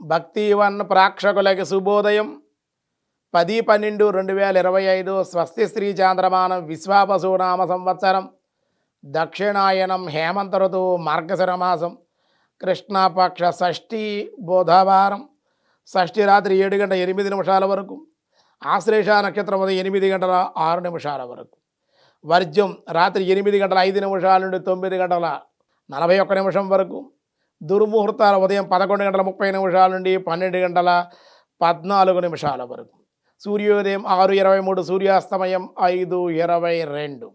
భక్తివన్ ప్రేక్షకులకి శుభోదయం 10/12/2025 స్వస్తి శ్రీ చాంద్రమానం విశ్వావసునామ సంవత్సరం దక్షిణాయనం హేమంత ఋతువు మార్గశిర మాసం కృష్ణపక్ష షష్ఠి బుధవారం షష్ఠి రాత్రి 7:08 వరకు ఆశ్లేష నక్షత్రం ఉదయం 8:06 వరకు వర్జ్యం రాత్రి 8:05 నుండి 9:41 వరకు దుర్ముహూర్తాలు ఉదయం 11:30 నుండి 12:14 వరకు సూర్యోదయం 6:23 సూర్యాస్తమయం 5:22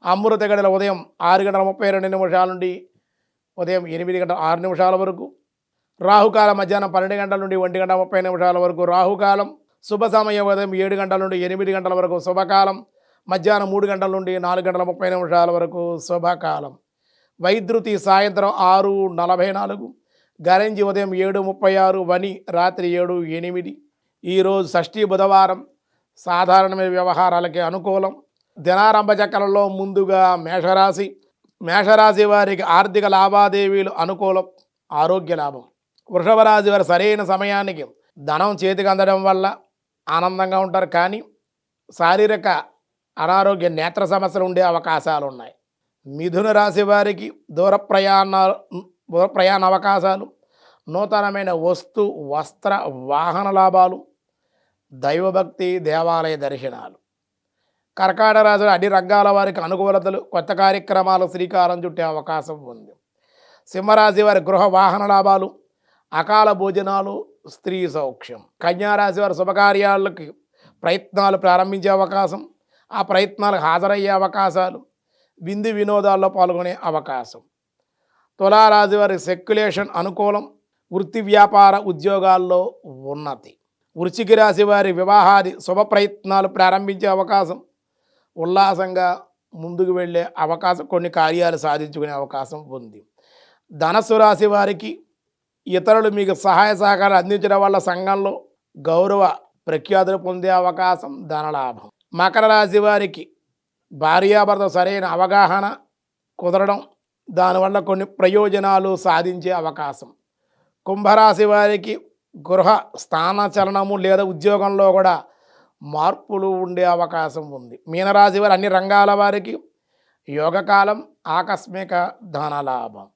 అమృత గడిల ఉదయం 6:32 నుండి ఉదయం 8:06 వరకు రాహుకాలం మధ్యాహ్నం 12 నుండి 1:30 వరకు రాహుకాలం శుభ సమయం ఉదయం 7 నుండి 8 వరకు శుభకాలం మధ్యాహ్నం 3 నుండి 4:30 వరకు శుభకాలం వైద్యుతి సాయంత్రం 6:44 గరంజి ఉదయం 7:36 వని రాత్రి 7:08 ఈరోజు షష్ఠి బుధవారం సాధారణమైన వ్యవహారాలకి అనుకూలం దినారంభ చక్రంలో ముందుగా మేషరాశి వారికి ఆర్థిక లావాదేవీలు అనుకూలం ఆరోగ్య లాభం వృషభ రాశి వారు సరైన సమయానికి ధనం చేతికి అందడం వల్ల ఆనందంగా ఉంటారు కానీ శారీరక అనారోగ్య నేత్ర సమస్యలు ఉండే అవకాశాలు ఉన్నాయి మిథున రాశి వారికి దూర ప్రయాణ అవకాశాలు నూతనమైన వస్తు వస్త్ర వాహన లాభాలు దైవభక్తి దేవాలయ దర్శనాలు కర్కాటక రాశి అన్ని రంగాల వారికి అనుకూలతలు కొత్త కార్యక్రమాలు శ్రీకారం చుట్టే అవకాశం ఉంది సింహరాశి వారి గృహ వాహన లాభాలు అకాల భోజనాలు స్త్రీ సౌఖ్యం కన్యారాశి వారి శుభకార్యాలకి ప్రయత్నాలు ప్రారంభించే అవకాశం ఆ ప్రయత్నాలకు హాజరయ్యే అవకాశాలు విందు వినోదాల్లో పాల్గొనే అవకాశం తులారాశి వారి సెక్యులేషన్ అనుకూలం వృత్తి వ్యాపార ఉద్యోగాల్లో ఉన్నతి వృశ్చిక రాశి వారి వివాహాది శుభ ప్రయత్నాలు ప్రారంభించే అవకాశం ఉల్లాసంగా ముందుకు వెళ్ళే అవకాశం కొన్ని కార్యాలు సాధించుకునే అవకాశం ఉంది ధనస్సు రాశి వారికి ఇతరులు మీకు సహాయ సహకారం అందించడం వల్ల సంఘంలో గౌరవ ప్రఖ్యాతులు పొందే అవకాశం ధనలాభం మకర రాశి వారికి భార్యాభర్త సరైన అవగాహన కుదరడం దానివల్ల కొన్ని ప్రయోజనాలు సాధించే అవకాశం కుంభరాశి వారికి గృహ స్థానచలనము లేదా ఉద్యోగంలో కూడా మార్పులు ఉండే అవకాశం ఉంది మీనరాశి వారి అన్ని రంగాల వారికి యోగకాలం ఆకస్మిక ధనలాభం